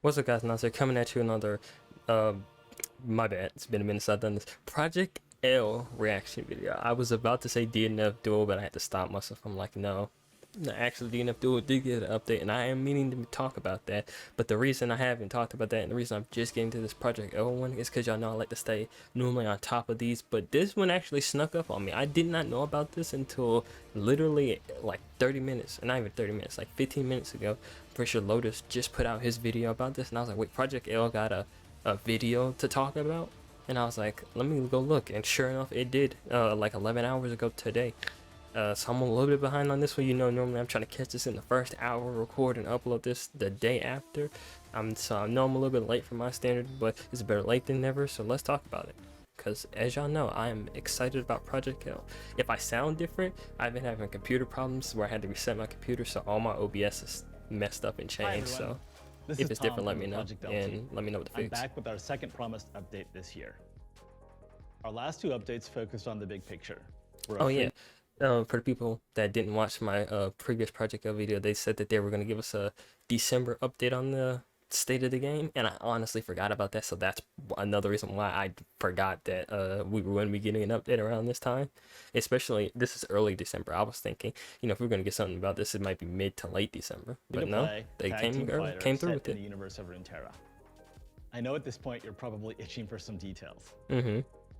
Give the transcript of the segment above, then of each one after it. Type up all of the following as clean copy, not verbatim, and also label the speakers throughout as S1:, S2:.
S1: What's up, guys? Now, so coming at you another, my bad, it's been a minute since I've done this Project L reaction video. I was about to say DNF Duel, but I had to stop myself. I'm like, no, actually DNF Duel did get an update, and I am meaning to talk about that. But the reason I haven't talked about that, and the reason I'm just getting to this Project L one, is because y'all know I like to stay normally on top of these, but this one actually snuck up on me. I did not know about this until literally like 30 minutes, not even 30 minutes, like 15 minutes ago. Pretty sure Lotus just put out his video about this, and I was like, wait, Project L got a video to talk about? And I was like, let me go look, and sure enough it did, like 11 hours ago today. So I'm a little bit behind on this one. You know, normally I'm trying to catch this in the first hour, record and upload this the day after. So I know I'm a little bit late for my standard, but it's better late than never. So let's talk about it, because as y'all know, I am excited about Project L. If I sound different, I've been having computer problems where I had to reset my computer, so all my OBS is messed up and changed. So if it's different, let me know, and let me know what to fix.
S2: I'm back with our second promised update this year. Our last two updates focused on the big picture.
S1: Oh yeah. For the people that didn't watch my previous Project L video, they said that they were going to give us a December update on the state of the game, and I honestly forgot about that. So that's another reason why I forgot that we were going to be getting an update around this time. Especially, this is early December. I was thinking, you know, if we're going to get something about this, it might be mid to late December. But no, they came through with it.
S2: In the universe of Runeterra. I know at this point you're probably itching for some details.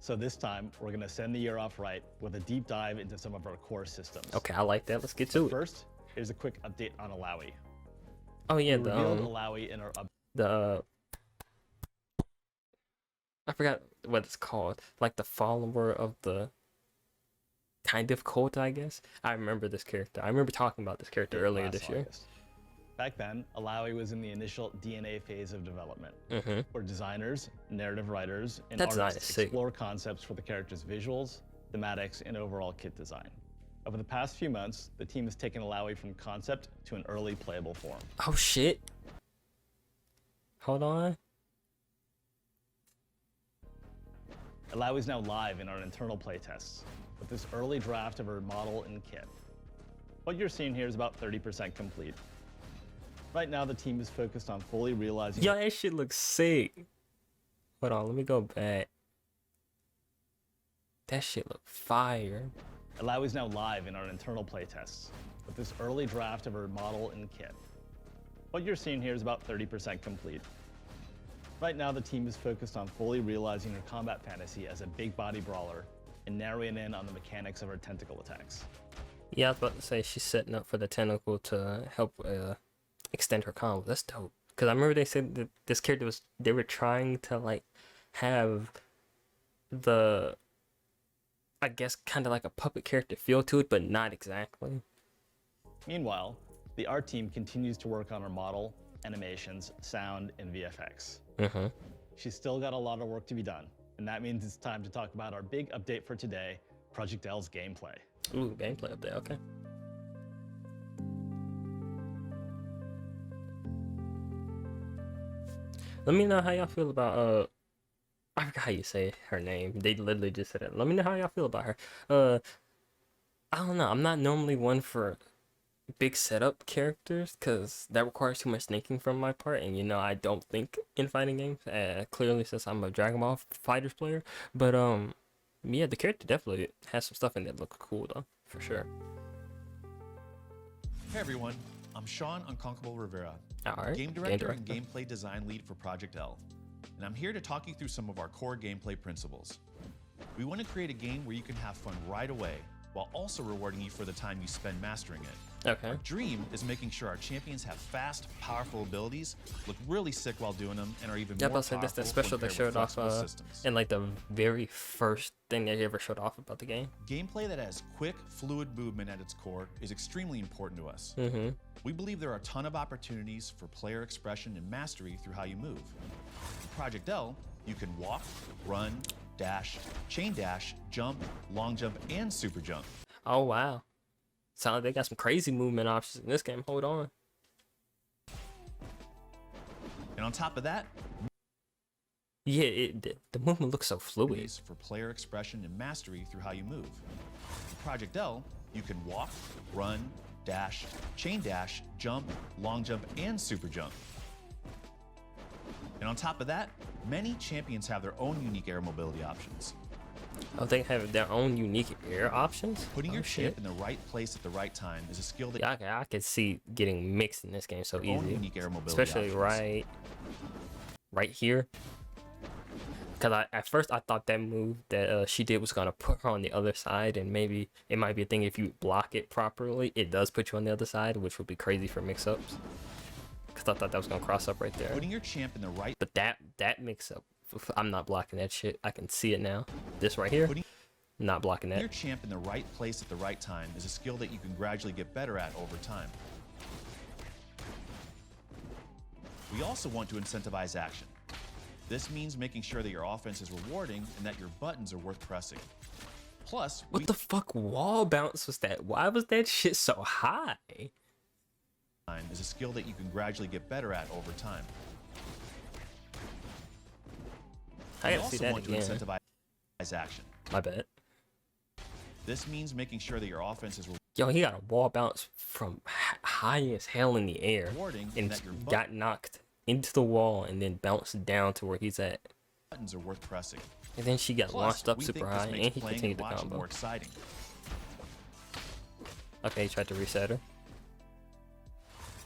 S2: So this time, we're going to send the year off right with a deep dive into some of our core systems.
S1: Okay, I like that. Let's get to it.
S2: First, here's a quick update on Illaoi.
S1: Oh yeah,
S2: we revealed Illaoi in our
S1: I forgot what it's called. Like the follower of the kind of cult, I guess. I remember this character. I remember talking about this character earlier this year.
S2: Back then, Illaoi was in the initial DNA phase of development, where designers, narrative writers, and artists explore concepts for the character's visuals, thematics, and overall kit design. Over the past few months, the team has taken Illaoi from concept to an early playable form.
S1: Oh shit. Hold on.
S2: Illaoi is now live in our internal playtests, with this early draft of her model and kit. What you're seeing here is about 30% complete. Right now, the team is focused on fully realizing...
S1: Yo, that shit looks sick. Hold on, let me go back. That shit look fire.
S2: Illaoi is now live in our internal playtests, with this early draft of her model and kit. What you're seeing here is about 30% complete. Right now, the team is focused on fully realizing her combat fantasy as a big body brawler and narrowing in on the mechanics of her tentacle attacks.
S1: Yeah, I was about to say she's setting up for the tentacle to help extend her combo. That's dope. Because I remember they said that this character was, they were trying to like have the, I guess, kind of like a puppet character feel to it, but not exactly.
S2: Meanwhile, the art team continues to work on her model, animations, sound, and VFX. She's still got a lot of work to be done, and that means it's time to talk about our big update for today, Project L's gameplay.
S1: Ooh, gameplay update, okay. Let me know how y'all feel about I forgot how you say her name. They literally just said it. Let me know how y'all feel about her. I don't know. I'm not normally one for big setup characters because that requires too much thinking from my part, and you know I don't think in fighting games. Clearly, since I'm a Dragon Ball Fighters player, but yeah, the character definitely has some stuff in there that look cool though, for sure.
S3: Hey everyone, I'm Sean Unconquerable Rivera, game director and gameplay design lead for Project L, and I'm here to talk you through some of our core gameplay principles. We want to create a game where you can have fun right away, while also rewarding you for the time you spend mastering it.
S1: Okay.
S3: Our dream is making sure our champions have fast, powerful abilities, look really sick while doing them, and are even more powerful
S1: that's the special they showed off in like the very first thing they ever showed off about the game.
S3: Gameplay that has quick, fluid movement at its core is extremely important to us. We believe there are a ton of opportunities for player expression and mastery through how you move. In Project L, you can walk, run, dash, chain dash, jump, long jump, and super jump.
S1: Oh wow. Sound like they got some crazy movement options in this game. Hold on.
S3: And on top of that,
S1: Yeah, the movement looks so fluid.
S3: For player expression and mastery through how you move. In Project L, you can walk, run, dash, chain dash, jump, long jump, and super jump. And on top of that, many champions have their own unique air mobility options.
S1: Oh, they have their own unique air options?
S3: Putting
S1: Oh,
S3: your
S1: shit.
S3: champ in the right place at the right time is a skill that
S1: Yeah, I can see getting mixed in this game so
S3: own
S1: easy.
S3: unique air mobility
S1: Especially
S3: options.
S1: right here. Because at first I thought that move that she did was going to put her on the other side, and maybe it might be a thing if you block it properly, it does put you on the other side, which would be crazy for mix-ups. Because I thought that was going to cross up right there.
S3: Putting your champ in the right
S1: But that mix-up, I'm not blocking that shit. I can see it now. This right here, not blocking
S3: your
S1: that.
S3: champ in the right place at the right time is a skill that you can gradually get better at over time. We also want to incentivize action. This means making sure that your offense is rewarding and that your buttons are worth pressing. Plus,
S1: What the fuck wall bounce was that? Why was that shit so high?
S3: is a skill that you can gradually get better at over time.
S1: I
S3: We
S1: gotta see
S3: also
S1: that
S3: want
S1: again.
S3: to incentivize action.
S1: My bad.
S3: This means making sure that your offense is
S1: Yo, he got a wall bounce from high as hell in the air
S3: rewarding
S1: and
S3: that your
S1: got knocked into the wall and then bounced down to where he's at.
S3: buttons are worth pressing.
S1: And then she got
S3: Plus,
S1: launched up
S3: we
S1: super
S3: think
S1: high
S3: this
S1: and
S3: makes
S1: he
S3: playing
S1: continued
S3: and
S1: the
S3: watching more
S1: combo.
S3: exciting.
S1: Okay, he tried to reset her.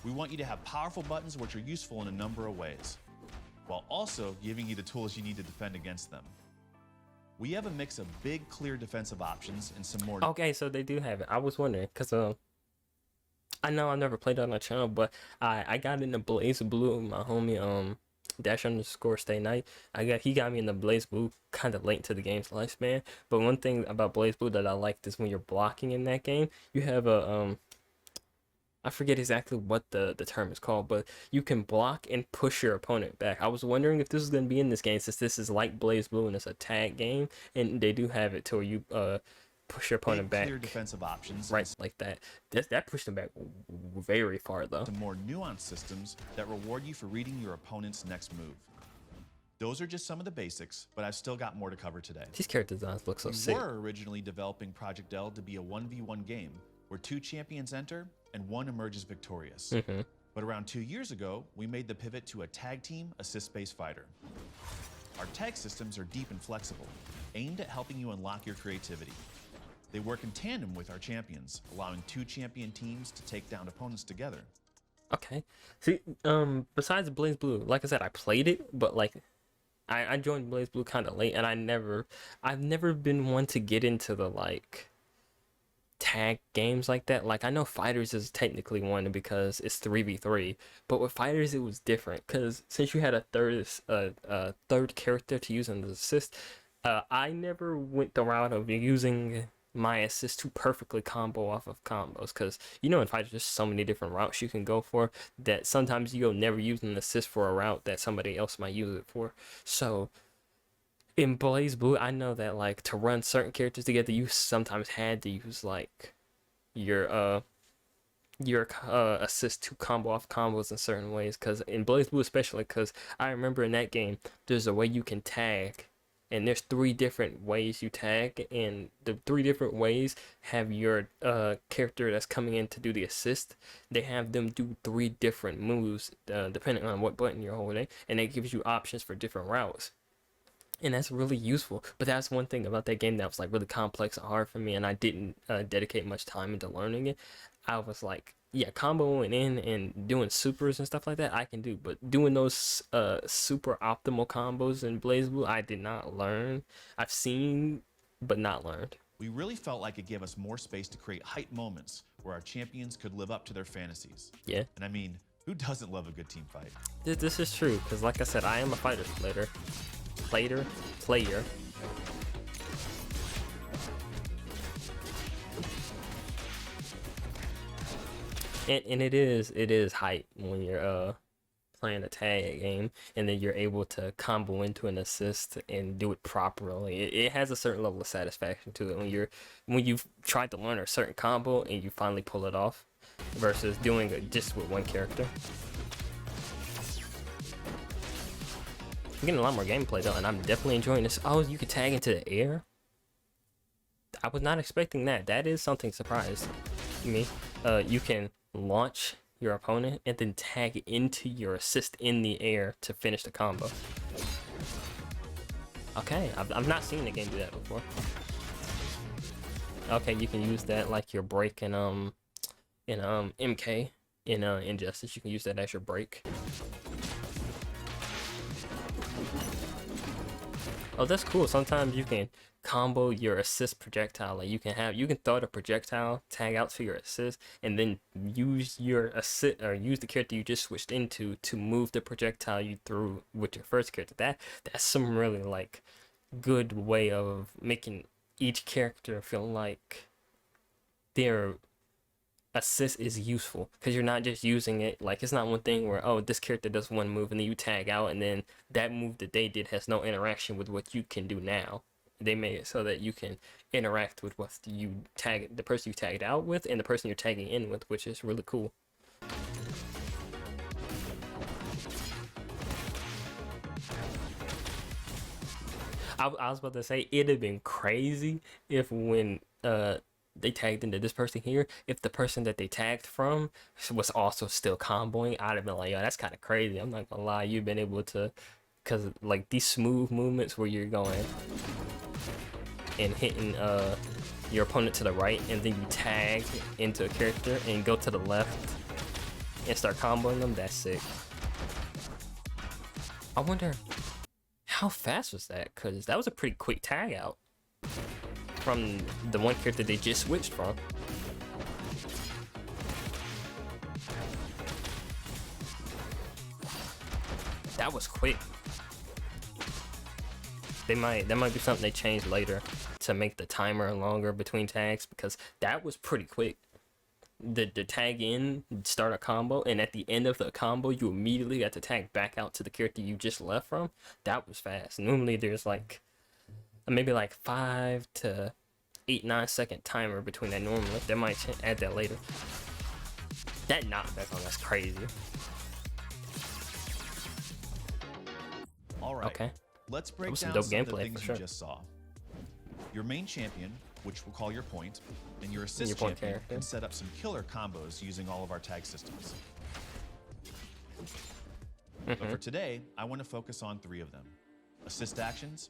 S3: We want you to have powerful buttons which are useful in a number of ways, while also giving you the tools you need to defend against them. We have a mix of big, clear defensive options and some more
S1: Okay, so they do have it. I was wondering, because I know I never played on the channel, but I got into Blaze Blue, my homie Dash_Stay Night. He got me in the Blaze Blue kind of late to the game's lifespan. But one thing about Blaze Blue that I liked is when you're blocking in that game, you have a I forget exactly what the term is called, but you can block and push your opponent back. I was wondering if this is going to be in this game, since this is like Blaze Blue and it's a tag game, and they do have it to where you push your opponent
S3: big,
S1: back.
S3: clear defensive options,
S1: Right, like that. That pushed them back very far, though.
S3: to more nuanced systems that reward you for reading your opponent's next move. Those are just some of the basics, but I've still got more to cover today.
S1: These character designs look so
S3: We
S1: sick.
S3: were originally developing Project L to be a 1v1 game where 2 champions enter and 1 emerges victorious. But around 2 years ago, we made the pivot to a tag team assist-based fighter. Our tag systems are deep and flexible, aimed at helping you unlock your creativity. They work in tandem with our champions, allowing 2 champion teams to take down opponents together.
S1: Okay. See, besides Blaze Blue, like I said, I played it, but like I joined Blaze Blue kind of late, and I've never been one to get into the like tag games like that. Like I know Fighters is technically one because it's 3v3, but with Fighters it was different because since you had a third character to use as an assist, I never went the route of using my assist to perfectly combo off of combos, because you know in Fighters there's so many different routes you can go for that sometimes you'll never use an assist for a route that somebody else might use it for. So in Blaze Blue, I know that like to run certain characters together, you sometimes had to use like your assist to combo off combos in certain ways. Because in Blaze Blue especially, because I remember in that game there's a way you can tag, and there's 3 different ways you tag, and the 3 different ways have your character that's coming in to do the assist. They have them do 3 different moves depending on what button you're holding, and it gives you options for different routes. And that's really useful. But that's one thing about that game that was like really complex and hard for me, and I didn't dedicate much time into learning it. I was like, yeah, comboing in and doing supers and stuff like that I can do, but doing those super optimal combos in Blaze Blue I did not learn. I've seen but not learned.
S3: We really felt like it gave us more space to create hype moments where our champions could live up to their fantasies.
S1: Yeah,
S3: And I mean, who doesn't love a good team fight?
S1: this is true, because like I said, I am a Fighters player. And it is hype when you're playing a tag game and then you're able to combo into an assist and do it properly. It has a certain level of satisfaction to it when you've tried to learn a certain combo and you finally pull it off versus doing it just with one character. I'm getting a lot more gameplay though, and I'm definitely enjoying this. Oh, you can tag into the air? I was not expecting that. That is something surprised me. You can launch your opponent and then tag into your assist in the air to finish the combo. Okay, I've not seen the game do that before. Okay, you can use that like your break in MK in Injustice. You can use that as your break. Oh, that's cool. Sometimes you can combo your assist projectile. Like you can throw the projectile, tag out to your assist, and then use your assist or use the character you just switched into to move the projectile you threw with your first character. That's some really like good way of making each character feel like their assist is useful, because you're not just using it like it's not one thing where, oh, this character does one move and then you tag out and then that move that they did has no interaction with what you can do now. They made it so that you can interact with what the person you tagged out with and the person you're tagging in with, which is really cool. I was about to say it'd have been crazy if when they tagged into this person here, if the person that they tagged from was also still comboing, I'd have been like, yo, that's kind of crazy. I'm not gonna lie, you've been able to, because like these smooth movements where you're going and hitting your opponent to the right and then you tag into a character and go to the left and start comboing them, that's sick. I wonder how fast was that, because that was a pretty quick tag out from the one character they just switched from. That was quick. That might be something they change later to make the timer longer between tags, because that was pretty quick. The tag in, start a combo, and at the end of the combo you immediately got to tag back out to the character you just left from. That was fast. Normally there's like maybe like 5 to 8-9 second timer between that normally. They might add that later. That knockback on that's crazy.
S3: All right.
S1: Okay.
S3: Let's break
S1: That was some
S3: down
S1: dope
S3: some of the
S1: gameplay,
S3: things
S1: for sure.
S3: you just saw. Your main champion, which we'll call your point, and your assist
S1: Your point
S3: champion
S1: character.
S3: can set up some killer combos using all of our tag systems. But for today, I want to focus on 3 of them: assist actions,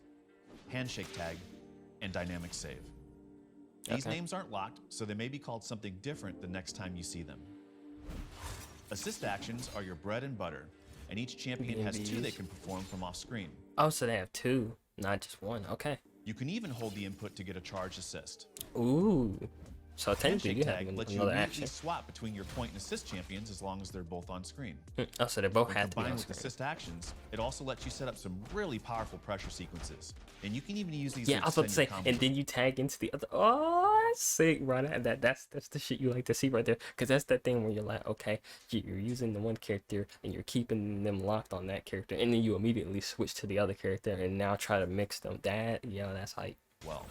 S3: handshake tag, and dynamic save. These
S1: Okay.
S3: names aren't locked, so they may be called something different the next time you see them. Assist actions are your bread and butter, and each champion has 2 they can perform from off screen.
S1: Oh, so they have 2, not just 1. Okay.
S3: You can even hold the input to get a charged assist.
S1: Ooh. So technically
S3: Handshake
S1: you have
S3: tag lets you
S1: another
S3: immediately
S1: action.
S3: swap between your point and assist champions as long as they're both on screen.
S1: Oh, so they both
S3: When
S1: have to be
S3: combined
S1: on
S3: with
S1: screen.
S3: assist actions, it also lets you set up some really powerful pressure sequences. And you can even use these
S1: Yeah,
S3: to
S1: I was about to say,
S3: extend your
S1: and
S3: combo.
S1: then you tag into the other. Oh, that's sick, bro. That's the shit you like to see right there. Because that's that thing where you're like, okay, you're using the one character and you're keeping them locked on that character, and then you immediately switch to the other character and now try to mix them. That's hype.
S3: Well,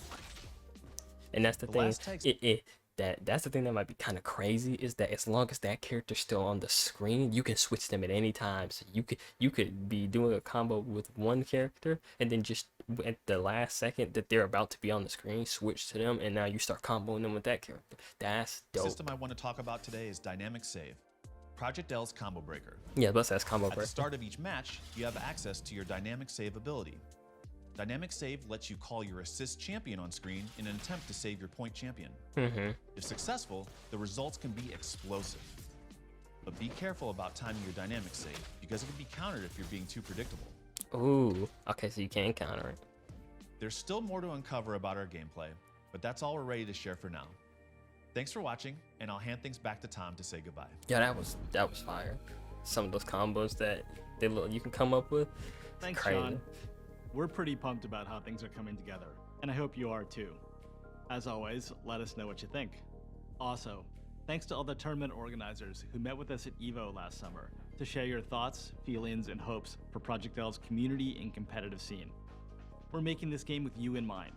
S1: And that's the
S3: The
S1: thing.
S3: last tag-
S1: That's the thing that might be kind of crazy, is that as long as that character's still on the screen, you can switch them at any time. So you could be doing a combo with one character and then just at the last second that they're about to be on the screen, switch to them, and now you start comboing them with that character. That's
S3: the
S1: dope.
S3: system I want to talk about today is dynamic save, Project L's combo breaker.
S1: Yeah, but that's combo
S3: At the
S1: break.
S3: start of each match, you have access to your dynamic save ability. Dynamic save lets you call your assist champion on screen in an attempt to save your point champion. If successful, the results can be explosive. But be careful about timing your dynamic save, because it can be countered if you're being too predictable.
S1: Ooh, okay, so you can counter it.
S3: There's still more to uncover about our gameplay, but that's all we're ready to share for now. Thanks for watching, and I'll hand things back to Tom to say goodbye.
S1: Yeah, that was fire. Some of those combos that you can come up with.
S2: Thanks,
S1: Crazy.
S2: Sean. We're pretty pumped about how things are coming together, and I hope you are too. As always, let us know what you think. Also, thanks to all the tournament organizers who met with us at EVO last summer to share your thoughts, feelings, and hopes for Project L's community and competitive scene. We're making this game with you in mind,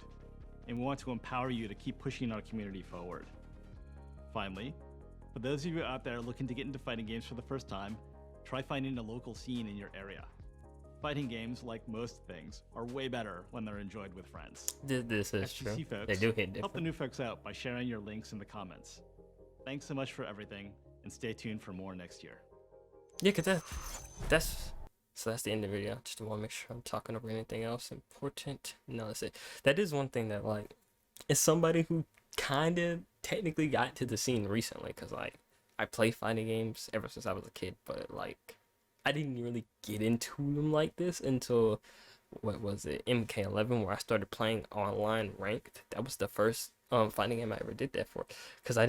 S2: and we want to empower you to keep pushing our community forward. Finally, for those of you out there looking to get into fighting games for the first time, try finding a local scene in your area. fighting games, like most things, are way better when they're enjoyed with friends.
S1: This is true.
S2: FGC folks,
S1: They do hit
S2: help the
S1: different.
S2: new folks out by sharing your links in the comments. Thanks so much for everything, and stay tuned for more next year.
S1: Yeah, cause that's the end of the video. Just want to make sure I'm talking over anything else important. No, that's it. That is one thing that like, is somebody who kind of technically got to the scene recently, cause like I play fighting games ever since I was a kid, but like I didn't really get into them like this until what was it, MK11, where I started playing online ranked. That was the first fighting game I ever did that for, cause I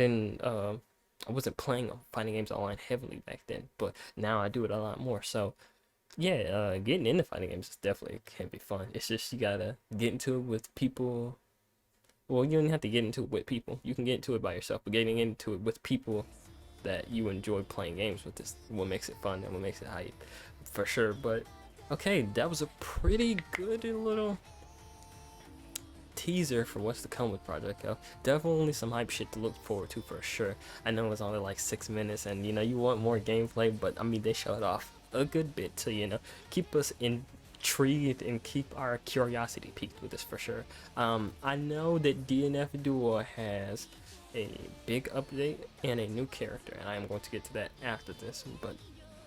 S1: wasn't playing fighting games online heavily back then, but now I do it a lot more. So yeah, getting into fighting games is definitely can be fun. It's just you gotta get into it with people. Well, you don't have to get into it with people. You can get into it by yourself, but getting into it with people that you enjoy playing games with is what makes it fun and what makes it hype, for sure. But okay, that was a pretty good little teaser for what's to come with Project L. Definitely some hype shit to look forward to for sure. I know it's only like 6 minutes, and you know you want more gameplay, but I mean they showed off a good bit to, you know, keep us intrigued and keep our curiosity peaked with this for sure. I know that DNF Duel has a big update and a new character, and I am going to get to that after this, but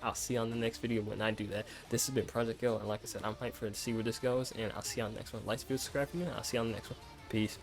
S1: I'll see you on the next video when I do that. This has been Project L, and like I said, I'm hyped for to see where this goes, and I'll see you on the next one. Like, subscribe for me, and I'll see you on the next one. Peace.